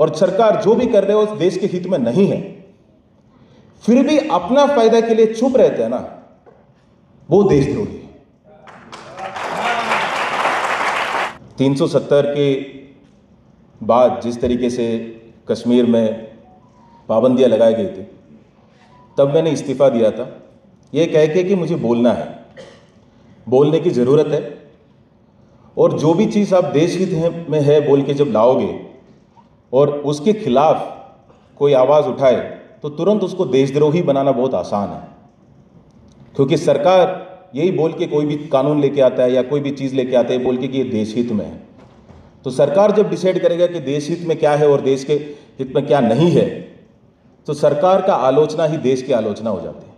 और सरकार जो भी कर रहे हो उस देश के हित में नहीं है, फिर भी अपना फायदा के लिए चुप रहते हैं ना, वो देशद्रोही है। 370 के बाद जिस तरीके से कश्मीर में पाबंदियां लगाई गई थी, तब मैंने इस्तीफा दिया था ये कह के कि मुझे बोलना है, बोलने की ज़रूरत है, और जो भी चीज़ आप देश हित में है बोल के जब लाओगे और उसके खिलाफ कोई आवाज़ उठाए तो तुरंत उसको देशद्रोही बनाना बहुत आसान है। क्योंकि सरकार यही बोल के कोई भी कानून लेके आता है या कोई भी चीज़ लेके आता है बोल के कि ये देश हित में है, तो सरकार जब डिसाइड करेगा कि देश हित में क्या है और देश के हित में क्या नहीं है, तो सरकार का आलोचना ही देश की आलोचना हो जाती है।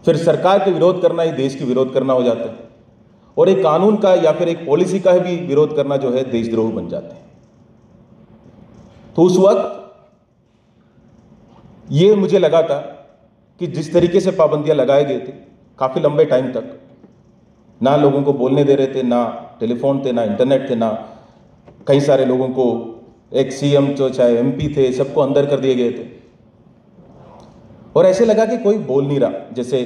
फिर सरकार के विरोध करना ही देश की विरोध करना हो जाता है, और एक कानून का या फिर एक पॉलिसी का भी विरोध करना जो है देशद्रोह बन जाते हैं। तो उस वक्त ये मुझे लगा था कि जिस तरीके से पाबंदियां लगाए गए थे काफ़ी लंबे टाइम तक, ना लोगों को बोलने दे रहे थे, ना टेलीफोन थे, ना इंटरनेट थे, ना कई सारे लोगों को, एक सीएम जो चाहे एमपी थे, सबको अंदर कर दिए गए थे, और ऐसे लगा कि कोई बोल नहीं रहा। जैसे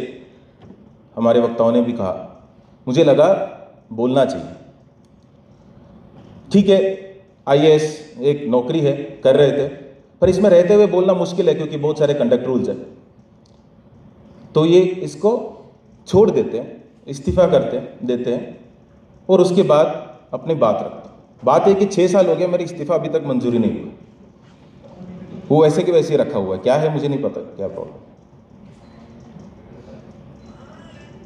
हमारे वक्ताओं ने भी कहा, मुझे लगा बोलना चाहिए। ठीक है, आईएएस एक नौकरी है, कर रहे थे, पर इसमें रहते हुए बोलना मुश्किल है क्योंकि बहुत सारे कंडक्ट रूल्स हैं। तो ये इसको छोड़ देते हैं, इस्तीफा देते हैं, और उसके बाद अपनी बात रखते हैं। बात है कि 6 साल हो गए, मेरी इस्तीफा अभी तक मंजूरी नहीं हुई, वो ऐसे के वैसे रखा हुआ है। क्या है मुझे नहीं पता क्या प्रॉब्लम,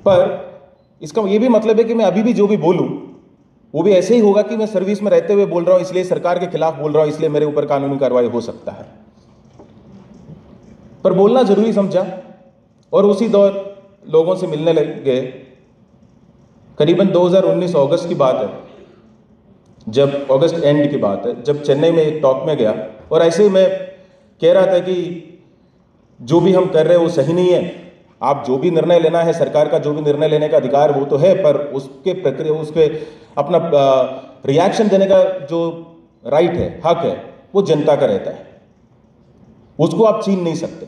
पर इसका ये भी मतलब है कि मैं अभी भी जो भी बोलूं वो भी ऐसे ही होगा कि मैं सर्विस में रहते हुए बोल रहा हूं, इसलिए सरकार के खिलाफ बोल रहा हूं, इसलिए मेरे ऊपर कानूनी कार्रवाई हो सकता है। पर बोलना जरूरी समझा, और उसी दौर लोगों से मिलने लग गए। करीबन 2019 अगस्त की बात है, जब अगस्त एंड की बात है, जब चेन्नई में एक टॉक में गया, और ऐसे ही मैं कह रहा था कि जो भी हम कर रहे हैं वो सही नहीं है। आप जो भी निर्णय लेना है, सरकार का जो भी निर्णय लेने का अधिकार वो तो है, पर उसके प्रक्रिया, उसके अपना रिएक्शन देने का जो राइट है, हक है, वो जनता का रहता है, उसको आप छीन नहीं सकते।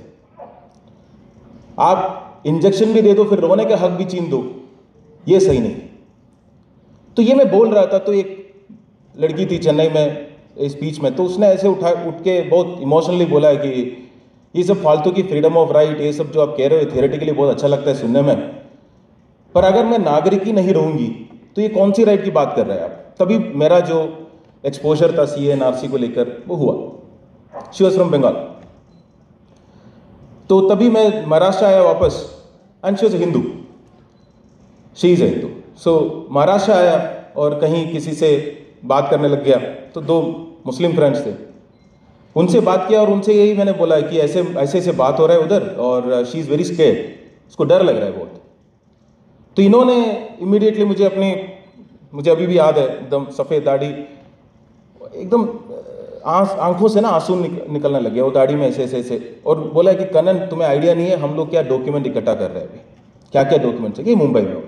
आप इंजेक्शन भी दे दो, फिर रोने का हक भी छीन दो, ये सही नहीं। तो ये मैं बोल रहा था, तो एक लड़की थी चेन्नई में स्पीच में, तो उसने ऐसे उठ के बहुत इमोशनली बोला है कि ये सब फालतू की फ्रीडम ऑफ राइट, ये सब जो आप कह रहे हो थियोरेटिकली बहुत अच्छा लगता है सुनने में, पर अगर मैं नागरिक ही नहीं रहूंगी तो ये कौन सी राइट की बात कर रहे हैं आप। तभी मेरा जो एक्सपोजर था CA/NRC को लेकर वो हुआ। शी वॉज फ्रॉम बंगाल, तो तभी मैं महाराष्ट्र आया वापस, and she was a Hindu, she is a Hindu. So Maharashtra आया और कहीं किसी से बात करने लग गया, तो 2 मुस्लिम फ्रेंड्स थे, उनसे बात किया, और उनसे यही मैंने बोला कि ऐसे ऐसे बात हो रहा है उधर, और शी इज़ वेरी स्केर्ड, उसको डर लग रहा है बहुत। तो इन्होंने इमीडिएटली मुझे अभी भी याद है, एकदम सफ़ेद दाढ़ी, एकदम आंखों से ना आंसू निकलने लगे, वो दाढ़ी में ऐसे ऐसे ऐसे, और बोला कि कनन तुम्हें आइडिया नहीं है हम लोग क्या डॉक्यूमेंट इकट्ठा कर रहे हैं अभी, क्या क्या डॉक्यूमेंट चाहिए मुंबई में।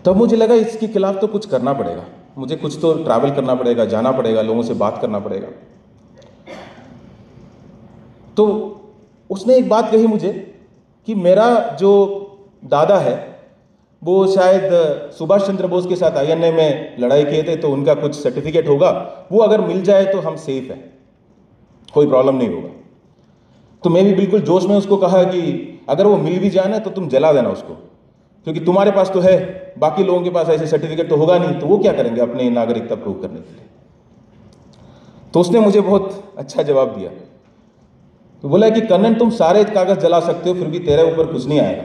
तब मुझे लगा इसके खिलाफ तो कुछ करना पड़ेगा, मुझे कुछ तो ट्रैवल करना पड़ेगा, जाना पड़ेगा, लोगों से बात करना पड़ेगा। तो उसने एक बात कही मुझे कि मेरा जो दादा है वो शायद सुभाष चंद्र बोस के साथ INA में लड़ाई किए थे, तो उनका कुछ सर्टिफिकेट होगा, वो अगर मिल जाए तो हम सेफ हैं, कोई प्रॉब्लम नहीं होगा। तो मैं भी बिल्कुल जोश में उसको कहा कि अगर वो मिल भी जाए ना तो तुम जला देना उसको, क्योंकि तुम्हारे पास तो है, बाकी लोगों के पास ऐसे सर्टिफिकेट तो होगा नहीं, तो वो क्या करेंगे अपनी नागरिकता प्रूव करने के लिए। तो उसने मुझे बहुत अच्छा जवाब दिया, तो बोला कि कन्नन तुम सारे कागज जला सकते हो, फिर भी तेरे ऊपर कुछ नहीं आएगा,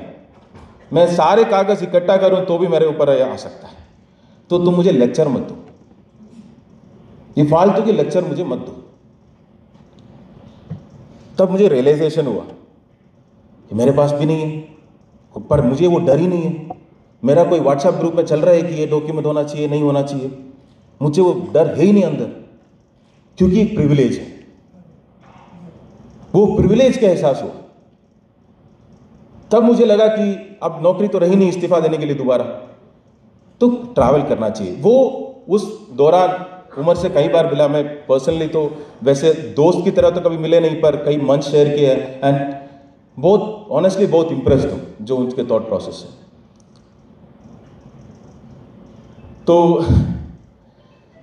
मैं सारे कागज इकट्ठा करूं तो भी मेरे ऊपर आ सकता है, तो तुम मुझे लेक्चर मत दो, ये फालतू के लेक्चर मुझे मत दो। तब मुझे रियलाइजेशन हुआ कि मेरे पास भी नहीं है, पर मुझे वो डर ही नहीं है। मेरा कोई व्हाट्सएप ग्रुप में चल रहा है कि ये डॉक्यूमेंट होना चाहिए, नहीं होना चाहिए, मुझे वो डर है ही नहीं अंदर, क्योंकि एक प्रिविलेज है। वो प्रिविलेज का एहसास हुआ, तब मुझे लगा कि अब नौकरी तो रही नहीं इस्तीफा देने के लिए दोबारा, तो ट्रैवल करना चाहिए। वो उस दौरान उमर से कई बार मिला, मैं पर्सनली तो वैसे दोस्त की तरह तो कभी मिले नहीं, पर कई मंच शेयर किए हैं एंड बहुत ऑनेस्टली बहुत इम्प्रेस्ड हूँ जो उनके थॉट प्रोसेस है। तो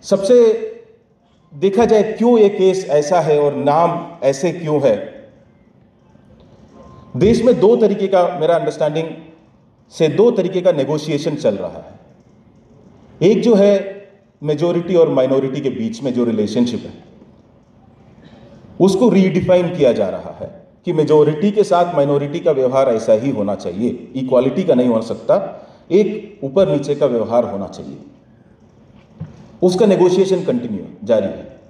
सबसे देखा जाए क्यों ये केस ऐसा है और नाम ऐसे क्यों है, देश में दो तरीके का, मेरा अंडरस्टैंडिंग से दो तरीके का नेगोशिएशन चल रहा है। एक जो है मेजॉरिटी और माइनॉरिटी के बीच में जो रिलेशनशिप है उसको रीडिफाइन किया जा रहा है कि मेजॉरिटी के साथ माइनॉरिटी का व्यवहार ऐसा ही होना चाहिए, इक्वालिटी का नहीं हो सकता, एक ऊपर नीचे का व्यवहार होना चाहिए। उसका नेगोशिएशन कंटिन्यू जारी है।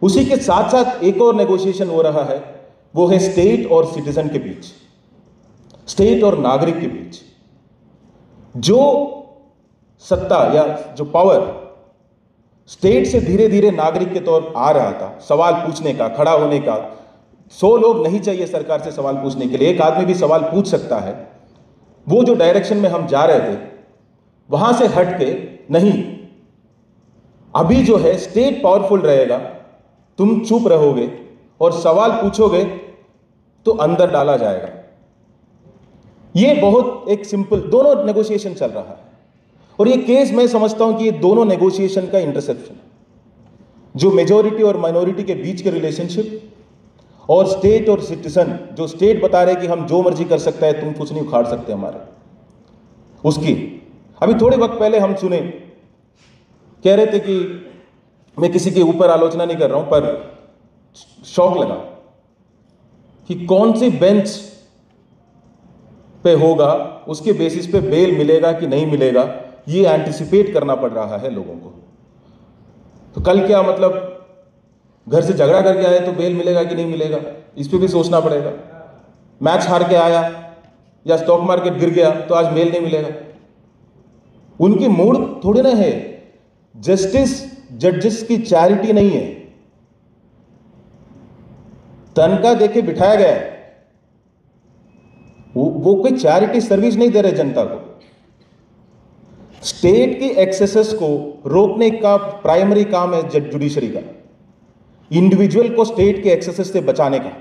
उसी के साथ साथ एक और नेगोशिएशन हो रहा है, वो है स्टेट और सिटीजन के बीच, स्टेट और नागरिक के बीच। जो सत्ता या जो पावर स्टेट से धीरे धीरे नागरिक के तौर आ रहा था, सवाल पूछने का, खड़ा होने का, 100 लोग नहीं चाहिए सरकार से सवाल पूछने के लिए, एक आदमी भी सवाल पूछ सकता है, वो जो डायरेक्शन में हम जा रहे थे वहां से हट के नहीं, अभी जो है स्टेट पावरफुल रहेगा, तुम चुप रहोगे और सवाल पूछोगे तो अंदर डाला जाएगा। ये बहुत एक सिंपल, दोनों नेगोशिएशन चल रहा है और ये केस मैं समझता हूं कि ये दोनों नेगोशिएशन का इंटरसेप्शन है, जो मेजॉरिटी और माइनॉरिटी के बीच के रिलेशनशिप और स्टेट और सिटीजन, जो स्टेट बता रहे कि हम जो मर्जी कर सकता है, तुम कुछ नहीं उखाड़ सकते हमारे, उसकी। अभी थोड़े वक्त पहले हम सुने, कह रहे थे कि मैं किसी के ऊपर आलोचना नहीं कर रहा हूं, पर शौक लगा कि कौन सी बेंच पे होगा, उसके बेसिस पे बेल मिलेगा कि नहीं मिलेगा, ये एंटिसिपेट करना पड़ रहा है लोगों को। तो कल क्या मतलब, घर से झगड़ा करके आए तो बेल मिलेगा कि नहीं मिलेगा, इस पे भी सोचना पड़ेगा। मैच हार के आया या स्टॉक मार्केट गिर गया तो आज बेल नहीं मिलेगा। उनकी मूड थोड़ी ना है, जस्टिस जजेस की चैरिटी नहीं है, तनख्वाह देके बिठाया गया है, वो कोई चैरिटी सर्विस नहीं दे रहे जनता को। स्टेट की एक्सेसेस को रोकने का प्राइमरी काम है जुडिशरी का, इंडिविजुअल को स्टेट के एक्सेसेस से बचाने का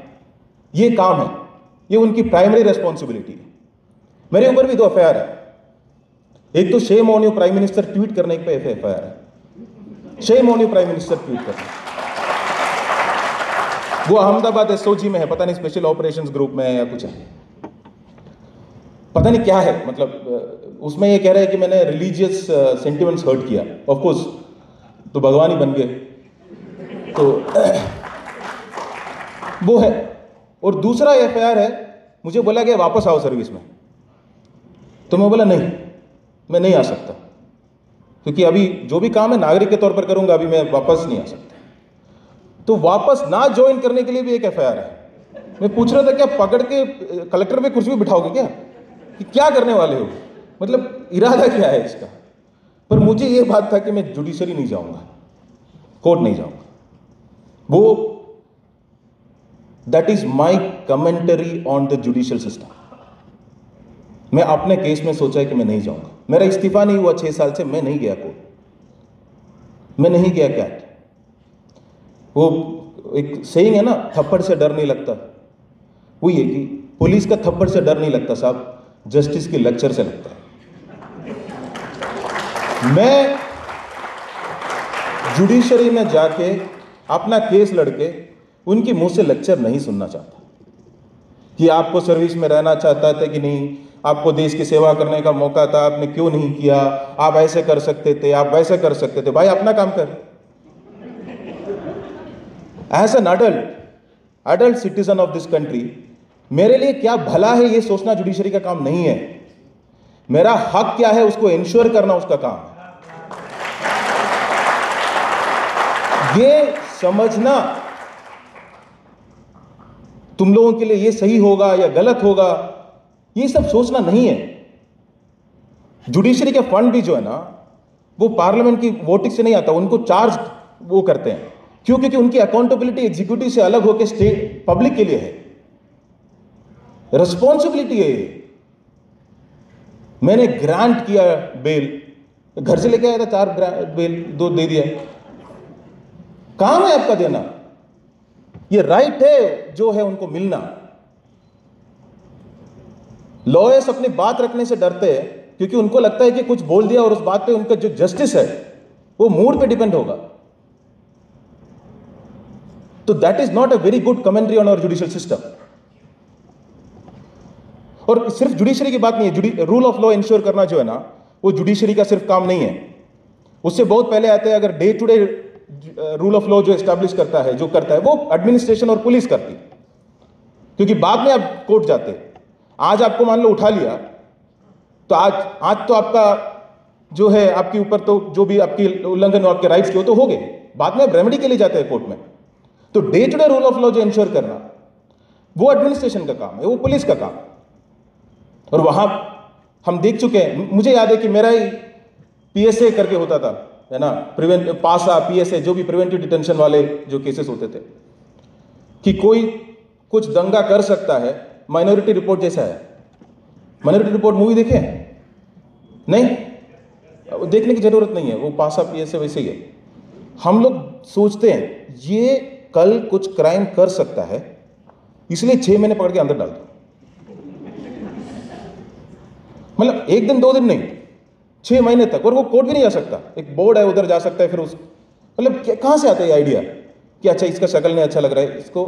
ये काम है, ये उनकी प्राइमरी रेस्पॉन्सिबिलिटी है। मेरे ऊपर भी 2 एफआईआर है, एक तो shame on you prime minister tweet करने पे एफआईआर है, shame on you prime minister tweet करना। वो अहमदाबाद एसओजी में है, पता नहीं स्पेशल ऑपरेशंस ग्रुप में है या कुछ है, पता नहीं क्या है, मतलब उसमें ये कह रहे हैं कि मैंने रिलीजियस सेंटिमेंट्स हर्ट किया। ऑफ कोर्स तो भगवान ही बन गए, तो वो है। और दूसरा एफआईआर है, मुझे बोला गया वापस आओ सर्विस में, तो मैं बोला नहीं, मैं नहीं आ सकता, क्योंकि अभी जो भी काम है नागरिक के तौर पर करूंगा, अभी मैं वापस नहीं आ सकता। तो वापस ना ज्वाइन करने के लिए भी एक एफआईआर है। मैं पूछ रहा था क्या पकड़ के कलेक्टर पे कुर्सी पे बिठाओगे क्या, कि क्या करने वाले हो, मतलब इरादा क्या है इसका। पर मुझे ये बात था कि मैं जुडिशरी नहीं जाऊंगा, कोर्ट नहीं जाऊंगा, वो that is my commentary on the judicial system. मैं अपने केस में सोचा है कि मैं नहीं जाऊंगा, मेरा इस्तीफा नहीं हुआ 6 साल से, मैं नहीं गया कोर्ट, मैं नहीं गया कैट। वो एक सेइंग है ना, थप्पड़ से डर नहीं लगता, वो ये कि पुलिस का थप्पड़ से डर नहीं लगता साहब, जस्टिस के लेक्चर से लगता है। मैं जुडिशरी में जाके अपना केस लड़के उनके मुंह से लेक्चर नहीं सुनना चाहता कि आपको सर्विस में रहना चाहता था कि नहीं, आपको देश की सेवा करने का मौका था, आपने क्यों नहीं किया, आप ऐसे कर सकते थे, आप वैसे कर सकते थे। भाई अपना काम कर। As an adult citizen of this country, मेरे लिए क्या भला है ये सोचना जुडिशरी का काम नहीं है, मेरा हक क्या है उसको इंश्योर करना उसका काम है। ये समझना तुम लोगों के लिए ये सही होगा या गलत होगा, ये सब सोचना नहीं है। जुडिशरी के फंड भी जो है ना, वो पार्लियामेंट की वोटिंग से नहीं आता, उनको चार्ज वो करते हैं, क्यों? क्योंकि उनकी अकाउंटेबिलिटी एग्जीक्यूटिव से अलग होकर स्टेट पब्लिक के लिए है, रिस्पॉन्सिबिलिटी है। मैंने ग्रांट किया बेल, घर से लेके आया था 4 बेल, 2 दे दिया, काम है आपका देना, ये राइट है जो है उनको मिलना। लॉयर्स अपनी बात रखने से डरते हैं क्योंकि उनको लगता है कि कुछ बोल दिया और उस बात पे उनका जो जस्टिस है वो मूड पे डिपेंड होगा। तो that is not a very good commentary on our judicial system. और सिर्फ जुडिशरी की बात नहीं है, रूल ऑफ लॉ इंश्योर करना जो है ना, वो जुडिशरी का सिर्फ काम नहीं है, उससे बहुत पहले आते हैं। अगर day to day rule of law जो एस्टैब्लिश करता है, जो करता है, वो एडमिनिस्ट्रेशन और पुलिस करती, क्योंकि बाद में आप कोर्ट जाते। आज आपको मान लो उठा लिया तो आज तो आपका जो है, आपके ऊपर तो जो भी आपकी उल्लंघन हो आपके राइट्स के हो तो हो गए, बाद में आप रेमेडी के लिए जाते हैं कोर्ट में। तो day to day rule of law जो इंश्योर करना, वो एडमिनिस्ट्रेशन का काम है, वो पुलिस का काम। और वहां हम देख चुके हैं, मुझे याद है कि मेरा ही पीएसए करके होता था, है ना, पासा पीएसए, जो भी प्रिवेंटिव डिटेंशन वाले जो केसेस होते थे, कि कोई कुछ दंगा कर सकता है, माइनॉरिटी रिपोर्ट जैसा है। माइनॉरिटी रिपोर्ट मूवी देखे नहीं? देखने की जरूरत नहीं है, वो पासा पीएसए वैसे ही है। हम लोग सोचते हैं ये कल कुछ क्राइम कर सकता है, इसलिए 6 महीने पकड़ के अंदर डाल दो। मतलब 1 दिन 2 दिन नहीं, 6 महीने तक। और वो कोर्ट भी नहीं जा सकता, एक बोर्ड है उधर जा सकता है। फिर उस मतलब कहां से आता है ये आइडिया कि अच्छा इसका शक्ल नहीं अच्छा लग रहा है, इसको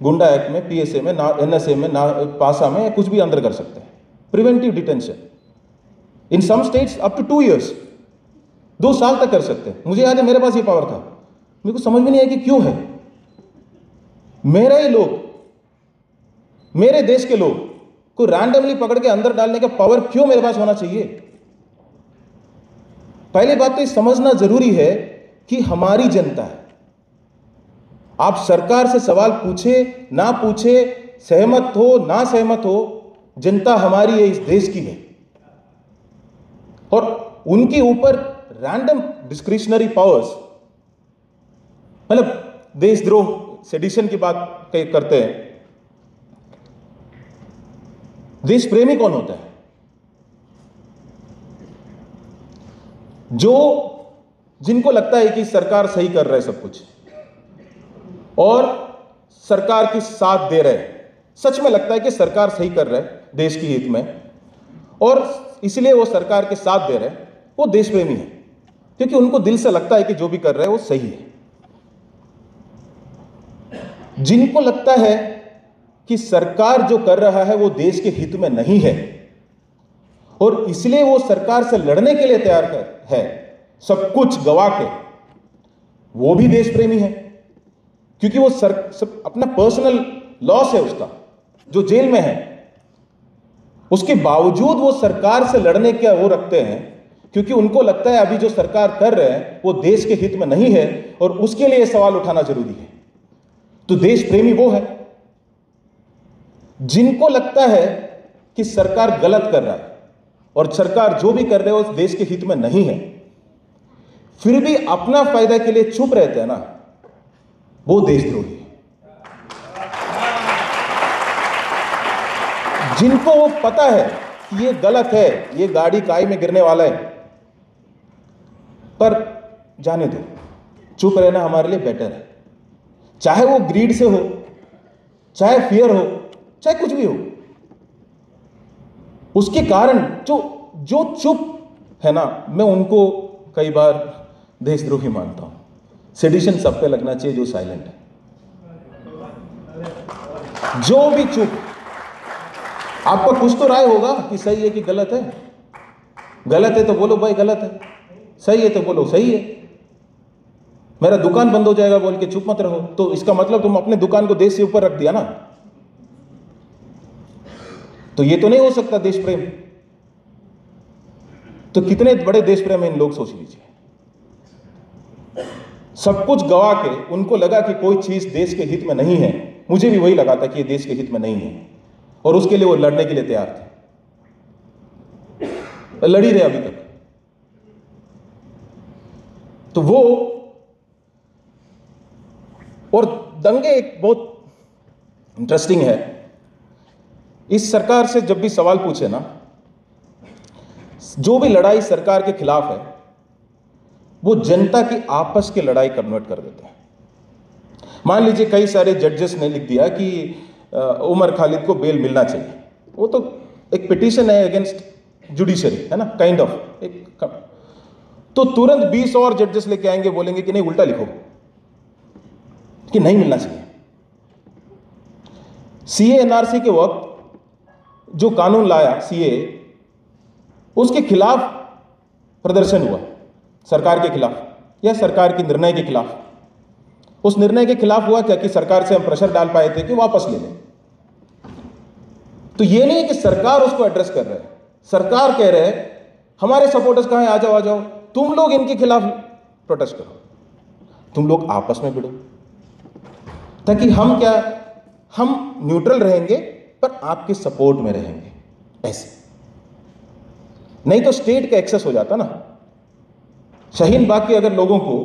गुंडा एक्ट में, पीएसए में, ना एनएसए में, ना पासा में, कुछ भी अंदर कर सकते हैं। Preventive detention in some states up to 2 years, 2 साल तक कर सकते हैं। मुझे याद है मेरे पास ये पावर था, मेरे को समझ में नहीं आया कि क्यों है। मेरे ही लोग, मेरे देश के लोग को रैंडमली पकड़ के अंदर डालने का पावर क्यों मेरे पास होना चाहिए? पहली बात तो ये समझना जरूरी है कि हमारी जनता है। आप सरकार से सवाल पूछे ना पूछे, सहमत हो ना सहमत हो, जनता हमारी है, इस देश की है। और उनके ऊपर रैंडम डिस्क्रिशनरी पावर्स, मतलब देशद्रोह, सेडिशन की बात करते हैं। देश प्रेमी कौन होता है? जिनको लगता है कि सरकार सही कर रहा है सब कुछ और सरकार की साथ दे रहे हैं, सच में लगता है कि सरकार सही कर रहा है देश की हित में, और इसलिए वो सरकार के साथ दे रहे हैं, वो देश प्रेमी है, क्योंकि उनको दिल से लगता है कि जो भी कर रहे हैं वो सही है। जिनको लगता है कि सरकार जो कर रहा है वो देश के हित में नहीं है और इसलिए वो सरकार से लड़ने के लिए तैयार है, सब कुछ गवा के, वो भी देश प्रेमी है। क्योंकि वो अपना पर्सनल लॉस है उसका, जो जेल में है, उसके बावजूद वो सरकार से लड़ने का वो रखते हैं, क्योंकि उनको लगता है अभी जो सरकार कर रहे हैं वो देश के हित में नहीं है और उसके लिए सवाल उठाना जरूरी है। तो देश प्रेमी वो है जिनको लगता है कि सरकार गलत कर रहा है और सरकार जो भी कर रहे है उस देश के हित में नहीं है, फिर भी अपना फायदा के लिए चुप रहते हैं ना, वो देशद्रोही है। जिनको वो पता है कि ये गलत है, ये गाड़ी काई में गिरने वाला है, पर जाने दो, चुप रहना हमारे लिए बेटर है। चाहे वो ग्रीड से हो, चाहे फियर हो, चाहे कुछ भी हो, उसके कारण जो चुप है ना, मैं उनको कई बार देशद्रोही मानता हूं। सेडिशन सब पे लगना चाहिए जो साइलेंट है। जो भी चुप, आपका कुछ तो राय होगा कि सही है कि गलत है। गलत है तो बोलो भाई गलत है, सही है तो बोलो सही है। मेरा दुकान बंद हो जाएगा बोल के चुप मत रहो, तो इसका मतलब तुम अपने दुकान को देश से ऊपर रख दिया ना। तो ये तो नहीं हो सकता देश प्रेम। तो कितने बड़े देश प्रेम इन लोग, सोच लीजिए। सब कुछ गवा के उनको लगा कि कोई चीज देश के हित में नहीं है। मुझे भी वही लगा था कि ये देश के हित में नहीं है और उसके लिए वो लड़ने के लिए तैयार थे, लड़ ही रहे अभी तक। तो वो और दंगे एक बहुत इंटरेस्टिंग है। इस सरकार से जब भी सवाल पूछे ना, जो भी लड़ाई सरकार के खिलाफ है, वो जनता की आपस की लड़ाई कन्वर्ट कर देते हैं। मान लीजिए कई सारे जजेस ने लिख दिया कि उमर खालिद को बेल मिलना चाहिए, वो तो एक पिटीशन है अगेंस्ट जुडिशरी, है ना, काइंड ऑफ एक। तो तुरंत 20 और जजेस लेके आएंगे, बोलेंगे कि नहीं उल्टा लिखो कि नहीं मिलना चाहिए। सीए एनआरसी के वक्त जो कानून लाया सीए, उसके खिलाफ प्रदर्शन हुआ, सरकार के खिलाफ या सरकार के निर्णय के खिलाफ। उस निर्णय के खिलाफ हुआ क्या कि सरकार से हम प्रेशर डाल पाए थे कि वापस ले लें। तो ये नहीं है कि सरकार उसको एड्रेस कर रहे है, सरकार कह रहे हैं हमारे सपोर्टर्स कहां हैं, आ जाओ आ जाओ, तुम लोग इनके खिलाफ प्रोटेस्ट करो, तुम लोग आपस में भिड़ो, ताकि हम न्यूट्रल रहेंगे पर आपके सपोर्ट में रहेंगे। ऐसे नहीं तो स्टेट का एक्सेस हो जाता ना। शाहीन बाग के अगर लोगों को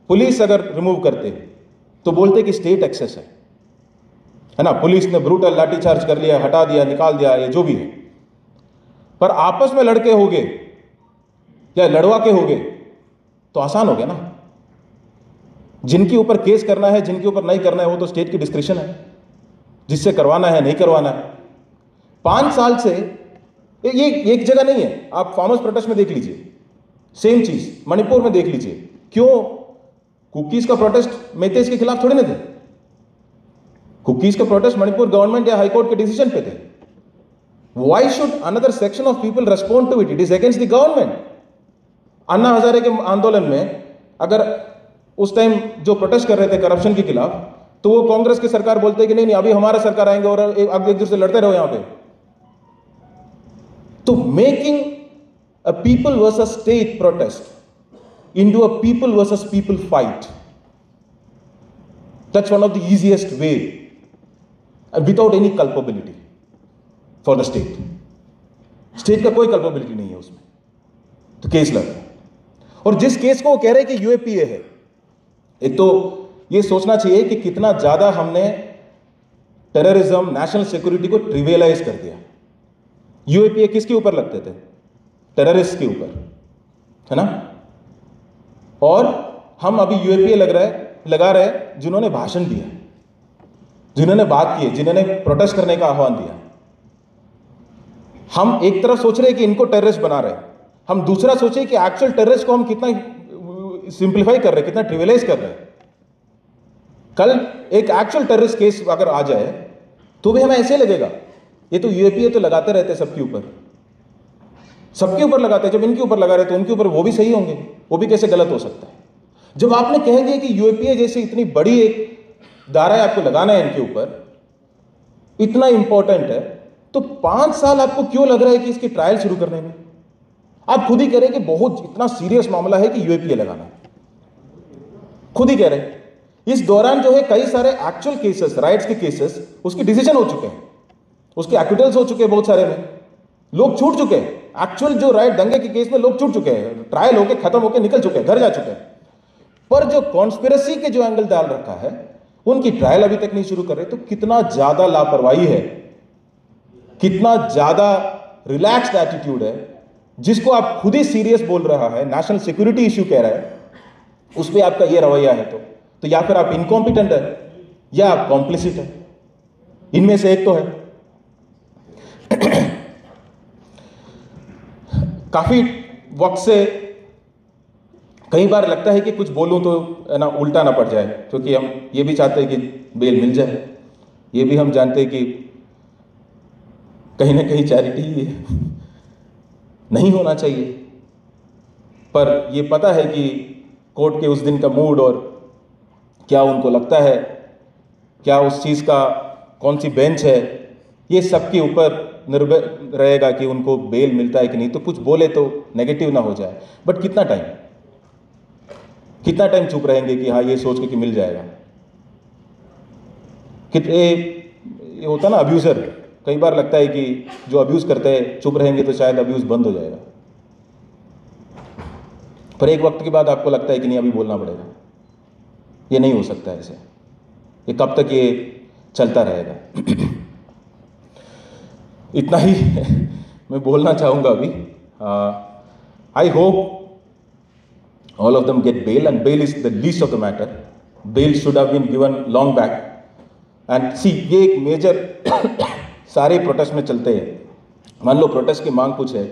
पुलिस अगर रिमूव करते तो बोलते कि स्टेट एक्सेस है ना, पुलिस ने ब्रूटल लाठीचार्ज कर लिया, हटा दिया, निकाल दिया, ये जो भी है। पर आपस में लड़के हो गए या लड़वा के हो गए तो आसान हो गया ना। जिनके ऊपर केस करना है, जिनके ऊपर नहीं करना है, वो तो स्टेट की डिस्क्रिप्शन है, जिससे करवाना है नहीं करवाना है। 5 साल से ये एक जगह नहीं है, आप फार्मर्स प्रोटेस्ट में देख लीजिए, सेम चीज मणिपुर में देख लीजिए। क्यों? कुकीज का प्रोटेस्ट मेतेज के खिलाफ थोड़ी ना थे, कुकीज का प्रोटेस्ट मणिपुर गवर्नमेंट या हाईकोर्ट के डिसीजन पे थे। Why should another section of people respond to it? It is against the government. Anna Hazare के आंदोलन में अगर उस टाइम जो प्रोटेस्ट कर रहे थे करप्शन के खिलाफ, तो वो कांग्रेस की सरकार बोलते कि नहीं नहीं अभी हमारा सरकार आएंगे और एक दूसरे से लड़ते रहो यहां पे। तो making a people versus state protest into a people versus people fight, that's one of the easiest way, without any culpability for the state. State का कोई culpability नहीं है उसमें, तो केस लग रहा है। और जिस केस को वो कह रहे हैं कि यूएपीए है, एक तो ये सोचना चाहिए कि कितना ज्यादा हमने टेररिज्म, नेशनल सिक्योरिटी को ट्रिवियलाइज कर दिया। यूएपीए किसके ऊपर लगते थे? टेररिस्ट के ऊपर, है ना। और हम अभी यूएपीए लगा रहे हैं जिन्होंने भाषण दिया, जिन्होंने बात की, जिन्होंने प्रोटेस्ट करने का आह्वान दिया। हम एक तरफ सोच रहे हैं कि इनको टेररिस्ट बना रहे हैं, हम दूसरा सोचे कि एक्चुअल टेररिस्ट को हम कितना सिंप्लीफाई कर रहे हैं, कितना ट्रिवियलाइज कर रहे हैं। कल एक एक्चुअल टेररिस्ट केस अगर आ जाए तो भी हमें ऐसे लगेगा ये तो यूएपीए तो लगाते रहते हैं सबके ऊपर लगाते हैं, जब इनके ऊपर लगा रहे तो उनके ऊपर वो भी सही होंगे, वो भी कैसे गलत हो सकता है। जब आपने कह दिया कि यूएपीए जैसे इतनी बड़ी एक दायरा आपको लगाना है इनके ऊपर, इतना इंपॉर्टेंट है, तो 5 साल आपको क्यों लग रहा है कि इसकी ट्रायल शुरू करने में? आप खुद ही कह रहे हैं कि बहुत इतना सीरियस मामला है कि यूएपीए लगाना है, खुद ही कह रहे हैं। इस दौरान जो है कई सारे एक्चुअल केसेस, राइट्स के केसेस, उसके डिसीजन हो चुके हैं, उसके एक्विटल्स हो चुके हैं, बहुत सारे में लोग छूट चुके हैं। एक्चुअल जो राइट दंगे के केस में लोग छूट चुके हैं, ट्रायल होके खत्म होके निकल चुके हैं, घर जा चुके हैं। पर जो कॉन्स्पिरेसी के जो एंगल डाल रखा है, उनकी ट्रायल अभी तक नहीं शुरू कर रहे। तो कितना ज्यादा लापरवाही है, कितना ज्यादा रिलैक्स्ड एटीट्यूड है, जिसको आप खुद ही सीरियस बोल रहा है, नेशनल सिक्योरिटी इश्यू कह रहा है, उस पर आपका यह रवैया है। तो या फिर आप इनकॉम्पिटेंट है या आप कॉम्प्लिसिट है, इनमें से एक तो है। काफी वक्त से कई बार लगता है कि कुछ बोलूं तो है ना उल्टा ना पड़ जाए, क्योंकि हम ये भी चाहते हैं कि बेल मिल जाए, ये भी हम जानते हैं कि कहीं ना कहीं चैरिटी नहीं होना चाहिए। पर ये पता है कि कोर्ट के उस दिन का मूड और क्या उनको लगता है, क्या उस चीज़ का कौन सी बेंच है, ये सबके ऊपर निर्भर रहेगा कि उनको बेल मिलता है कि नहीं। तो कुछ बोले तो नेगेटिव ना हो जाए, बट कितना टाइम चुप रहेंगे कि हाँ ये सोच के कि मिल जाएगा। ये होता ना अब्यूज़र, कई बार लगता है कि जो अब्यूज़ करते हैं चुप रहेंगे तो शायद अब्यूज़ बंद हो जाएगा, पर एक वक्त के बाद आपको लगता है कि नहीं अभी बोलना पड़ेगा। ये नहीं हो सकता ऐसे, ये कब तक ये चलता रहेगा। इतना ही मैं बोलना चाहूँगा अभी। I hope All of them get bail, and bail is the least of the matter. Bail should have been given long back. And see, ये एक मेजर सारे प्रोटेस्ट में चलते हैं. मान लो प्रोटेस्ट की मांग कुछ है,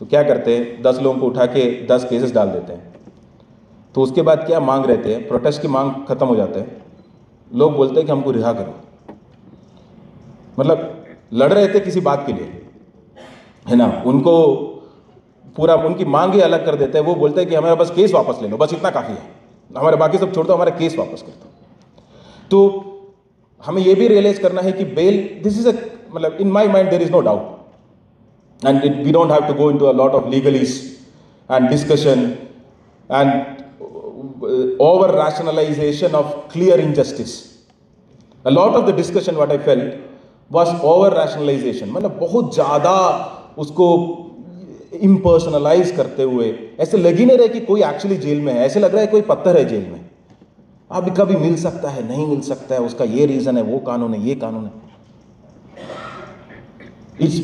तो क्या करते हैं, 10 लोगों को उठा के 10 केसेस डाल देते हैं. तो उसके बाद क्या मांग रहते हैं, प्रोटेस्ट की मांग खत्म हो जाते हैं, लोग बोलते हैं कि हमको रिहा करो. मतलब लड़ रहे थे किसी बात के लिए, है ना. उनको पूरा उनकी मांग ही अलग कर देते हैं. वो बोलते हैं कि हमारा बस केस वापस ले लो, बस इतना काफ़ी है, हमारे बाकी सब छोड़ दो, हमारा केस वापस कर दो. तो हमें ये भी रियलाइज करना है कि बेल, दिस इज अ, मतलब in my mind there is no doubt, and we don't have to go into a lot of legalese and discussion and over rationalization of clear injustice. A lot of the discussion what I felt was over rationalization. मतलब बहुत ज़्यादा उसको इम्पर्सनलाइज करते हुए ऐसे लग ही नहीं रहे कि कोई एक्चुअली जेल में है. ऐसे लग रहा है कोई पत्थर है जेल में, अभी कभी मिल सकता है, नहीं मिल सकता है, उसका ये रीज़न है, वो कानून है, ये कानून है.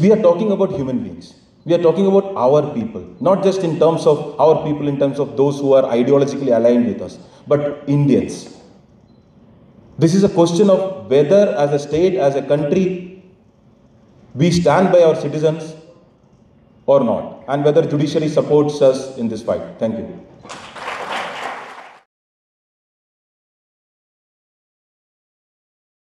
We are talking about human beings. We are talking about our people, not just in terms of our people, in terms of those who are ideologically aligned with us, but Indians. This is a question of whether as a state, as a country, we stand by our citizens or not, and whether judiciary supports us in this fight. Thank you.